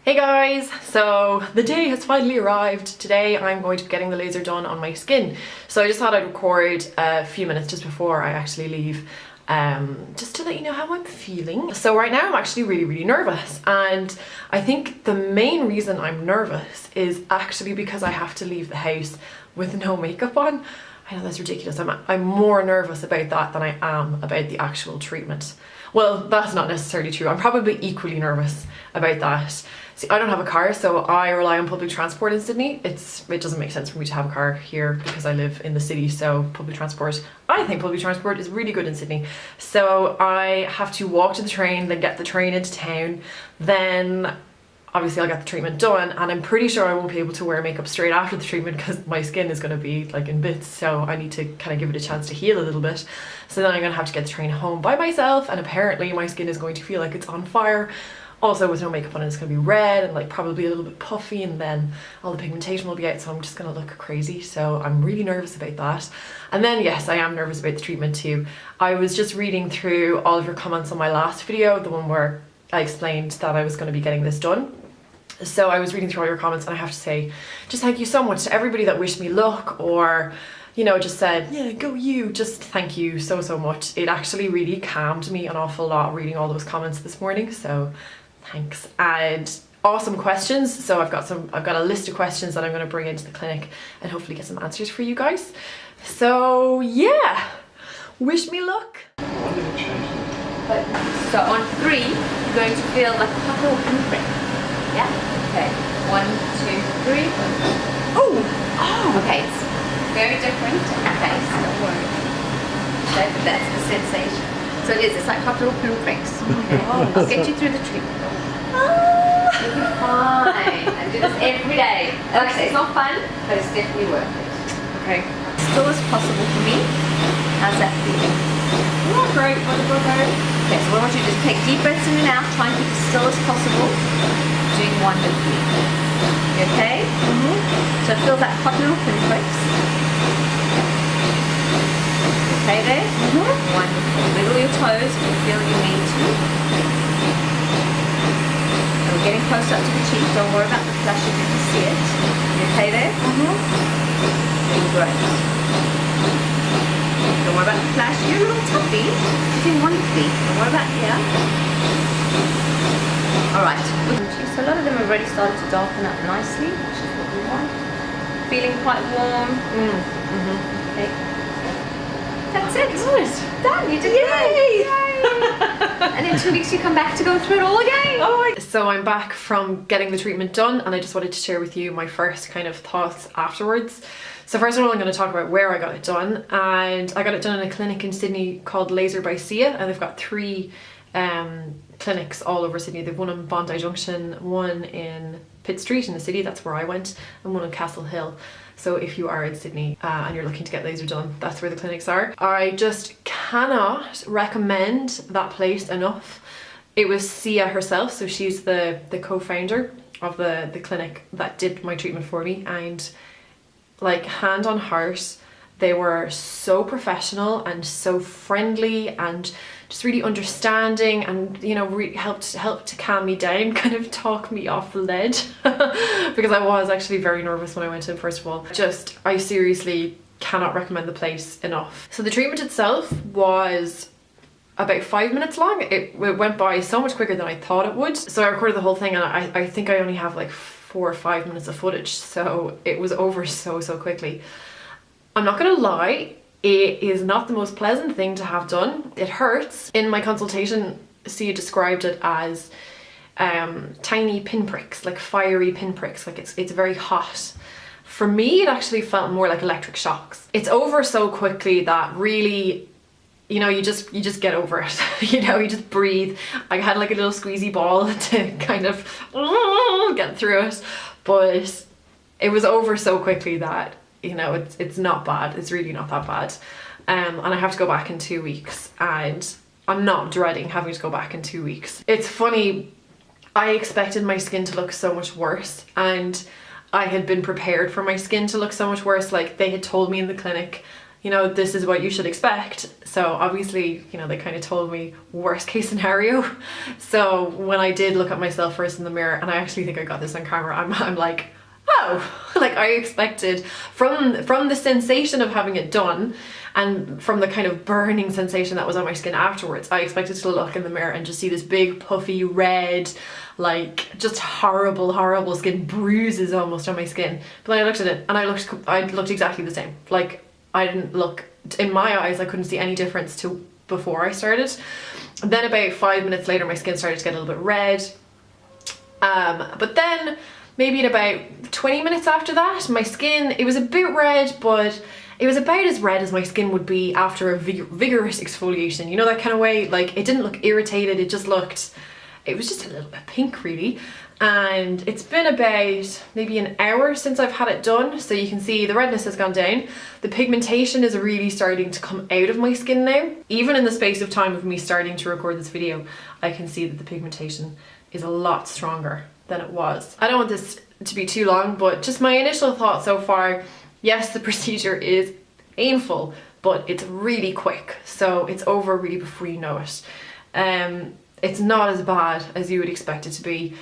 Hey guys! So the day has finally arrived. Today I'm going to be getting the laser done on my skin. So I just thought I'd record a few minutes just before I actually leave, just to let you know how I'm feeling. So right now I'm actually really nervous, and I think the main reason I'm nervous is actually because I have to leave the house with no makeup on. I know that's ridiculous. I'm more nervous about that than I am about the actual treatment. Well, that's not necessarily true. I'm probably equally nervous about that. See, I don't have a car, so I rely on public transport in Sydney. It doesn't make sense for me to have a car here because I live in the city, so I think public transport is really good in Sydney. So I have to walk to the train, then get the train into town, then obviously I'll get the treatment done, and I'm pretty sure I won't be able to wear makeup straight after the treatment because my skin is going to be like in bits, so I need to kind of give it a chance to heal a little bit. So then I'm going to have to get the train home by myself, and apparently my skin is going to feel like it's on fire. Also, with no makeup on, it's going to be red and like probably a little bit puffy, and then all the pigmentation will be out, so I'm just going to look crazy. So I'm really nervous about that. And then yes, I am nervous about the treatment too. I was just reading through all of your comments on my last video, the one where I explained that I was going to be getting this done. So I was reading through all your comments, and I have to say just thank you so much to everybody that wished me luck, or you know, just said, yeah, go you. Just thank you so much. It actually really calmed me an awful lot reading all those comments this morning, so thanks. And awesome questions. So I've got a list of questions that I'm going to bring into the clinic and hopefully get some answers for you guys. So yeah, wish me luck. So on 3, you're going to feel like a hot little pinprick. Yeah? Okay. 1, 2, 3. Oh! Okay, it's very different in the face, don't worry. Okay, but that's the sensation. So it is, it's like hot little pinpricks. Okay. I'll get you through the treatment. You'll be fine. I do this every day. Like I say, it's not fun, but it's definitely worth it. Okay. Still as possible for me. How's that feeling? Oh, great. Wonderful. Okay, so what I want you to do is take deep breaths in and out, try and keep as still as possible. Doing wonderfully. You okay? So feel that hot little pinpricks. Okay there? Wonderful. Wiggle your toes if you feel you need to. And we're getting close up to the cheek. Don't worry about the flush if you can see it. You okay there? Great. Don't worry about the flash. You're a little tuffy. You're doing wonderfully. Don't worry about here. Alright. So a lot of them have already started to darken up nicely, which is what we want. Feeling quite warm. Okay. That's it. Good. Done. You did it. Yay! And in 2 weeks you come back to go through it all again. So I'm back from getting the treatment done, and I just wanted to share with you my first kind of thoughts afterwards. So first of all, I'm going to talk about where I got it done, and I got it done in a clinic in Sydney called Laser by Sia, and they've got 3 clinics all over Sydney. They've one in Bondi Junction, one in Pitt Street in the city, that's where I went, and one in Castle Hill. So if you are in Sydney and you're looking to get laser done, that's where the clinics are. I just cannot recommend that place enough. It was Sia herself, so she's the co-founder of the clinic that did my treatment for me, and like hand on heart, they were so professional and so friendly and just really understanding, and you know, really helped to calm me down, kind of talk me off the ledge because I was actually very nervous when I went in. First of all, I seriously cannot recommend the place enough. So the treatment itself was about 5 minutes long. It went by so much quicker than I thought it would. So I recorded the whole thing, and I think I only have like 4 or 5 minutes of footage, so it was over so quickly. I'm not gonna lie, it is not the most pleasant thing to have done. It hurts. In my consultation, Sia described it as tiny pinpricks, like fiery pinpricks, like it's very hot. For me, it actually felt more like electric shocks. It's over so quickly that really, you know, you just get over it. You know, you just breathe. I had like a little squeezy ball to kind of get through it, but it was over so quickly that, you know, it's not bad. It's really not that bad. And I have to go back in 2 weeks, and I'm not dreading having to go back in 2 weeks. It's funny, I expected my skin to look so much worse, and I had been prepared for my skin to look so much worse. Like, they had told me in the clinic you know, this is what you should expect. So obviously, you know, they kind of told me worst case scenario. So when I did look at myself first in the mirror, and I actually think I got this on camera, I'm like, oh, like I expected from the sensation of having it done and from the kind of burning sensation that was on my skin afterwards, I expected to look in the mirror and just see this big puffy red, like just horrible skin, bruises almost on my skin. But then I looked at it and I looked exactly the same. Like I didn't look, in my eyes I couldn't see any difference to before I started. And then about 5 minutes later my skin started to get a little bit red. But then maybe in about 20 minutes after that, my skin, it was a bit red, but it was about as red as my skin would be after a vigorous exfoliation. You know, that kind of way, like it didn't look irritated, it was just a little bit pink really. And it's been about maybe an hour since I've had it done. So you can see the redness has gone down. The pigmentation is really starting to come out of my skin now. Even in the space of time of me starting to record this video, I can see that the pigmentation is a lot stronger than it was. I don't want this to be too long, but just my initial thoughts so far. Yes, the procedure is painful, but it's really quick. So it's over really before you know it. It's not as bad as you would expect it to be.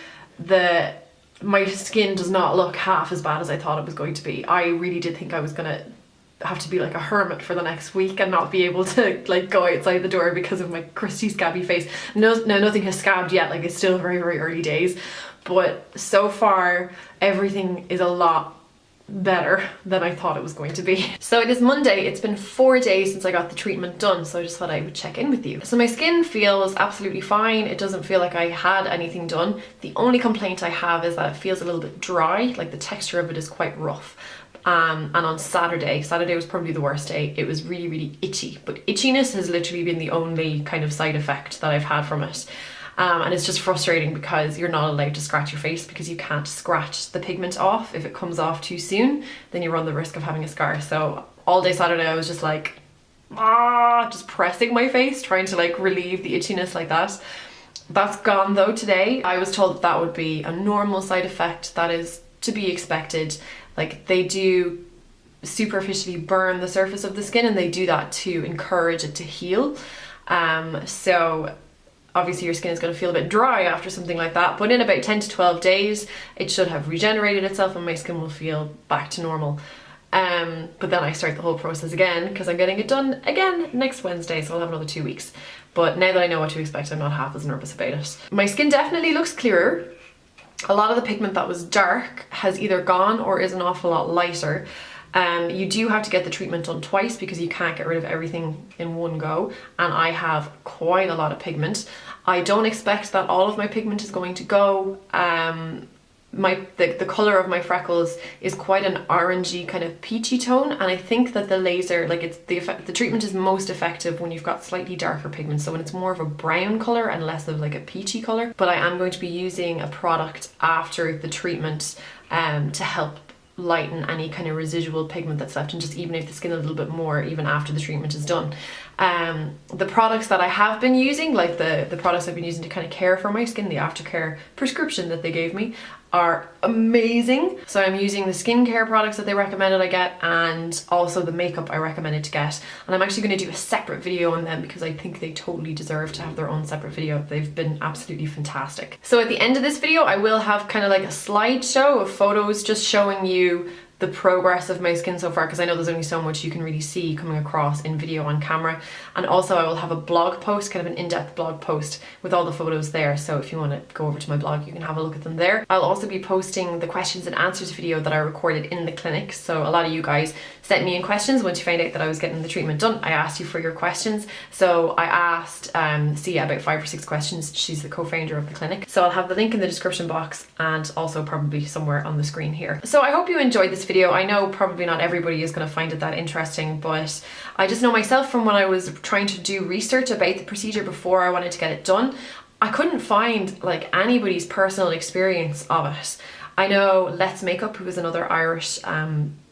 My skin does not look half as bad as I thought it was going to be. I really did think I was gonna have to be like a hermit for the next week and not be able to like go outside the door because of my crusty scabby face. No, nothing has scabbed yet, like it's still very early days, but so far everything is a lot better than I thought it was going to be. So it is Monday, it's been 4 days since I got the treatment done, so I just thought I would check in with you. So my skin feels absolutely fine, it doesn't feel like I had anything done. The only complaint I have is that it feels a little bit dry, like the texture of it is quite rough. And on Saturday was probably the worst day, it was really itchy, but itchiness has literally been the only kind of side effect that I've had from it. And it's just frustrating because you're not allowed to scratch your face because you can't scratch the pigment off. If it comes off too soon, then you run the risk of having a scar. So all day Saturday I was just like, just pressing my face, trying to like relieve the itchiness like that. That's gone though today. I was told that that would be a normal side effect, that is to be expected. Like they do superficially burn the surface of the skin and they do that to encourage it to heal. So obviously your skin is going to feel a bit dry after something like that, but in about 10 to 12 days it should have regenerated itself and my skin will feel back to normal. But then I start the whole process again because I'm getting it done again next Wednesday, so I'll have another 2 weeks. But now that I know what to expect, I'm not half as nervous about it. My skin definitely looks clearer. A lot of the pigment that was dark has either gone or is an awful lot lighter. You do have to get the treatment done twice because you can't get rid of everything in one go, and I have quite a lot of pigment. I don't expect that all of my pigment is going to go. The colour of my freckles is quite an orangey kind of peachy tone, and I think that the laser, like it's the treatment is most effective when you've got slightly darker pigment, so when it's more of a brown colour and less of like a peachy colour. But I am going to be using a product after the treatment to help lighten any kind of residual pigment that's left and just even if the skin a little bit more even after the treatment is done. The products that I have been using, like the products I've been using to kind of care for my skin, the aftercare prescription that they gave me, are amazing. So I'm using the skincare products that they recommended I get, and also the makeup I recommended to get, and I'm actually going to do a separate video on them because I think they totally deserve to have their own separate video. They've been absolutely fantastic. So at the end of this video I will have kind of like a slideshow of photos just showing you the progress of my skin so far, because I know there's only so much you can really see coming across in video on camera. And also I will have a blog post, kind of an in-depth blog post with all the photos there, so if you want to go over to my blog you can have a look at them there. I'll also be posting the questions and answers video that I recorded in the clinic. So a lot of you guys sent me in questions once you found out that I was getting the treatment done. I asked you for your questions, so I asked Sia about 5 or 6 questions. She's the co-founder of the clinic, so I'll have the link in the description box and also probably somewhere on the screen here. So I hope you enjoyed this video. I know probably not everybody is going to find it that interesting, but I just know myself from when I was trying to do research about the procedure before I wanted to get it done, I couldn't find like anybody's personal experience of it. I know Let's Makeup, who is another Irish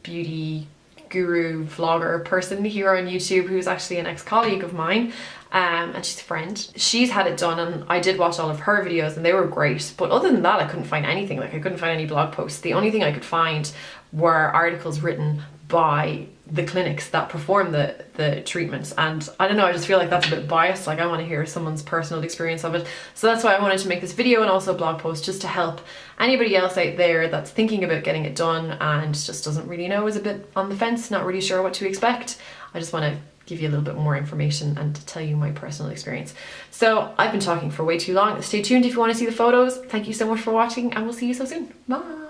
beauty guru vlogger person here on YouTube, who's actually an ex-colleague of mine, and she's a friend. She's had it done, and I did watch all of her videos and they were great, but other than that I couldn't find anything. Like I couldn't find any blog posts. The only thing I could find were articles written by the clinics that perform the treatments, and I don't know, I just feel like that's a bit biased. Like I want to hear someone's personal experience of it, so that's why I wanted to make this video and also a blog post, just to help anybody else out there that's thinking about getting it done and just doesn't really know, is a bit on the fence, not really sure what to expect. I just want to give you a little bit more information and to tell you my personal experience. So I've been talking for way too long. Stay tuned if you want to see the photos. Thank you so much for watching, and we'll see you so soon. Bye.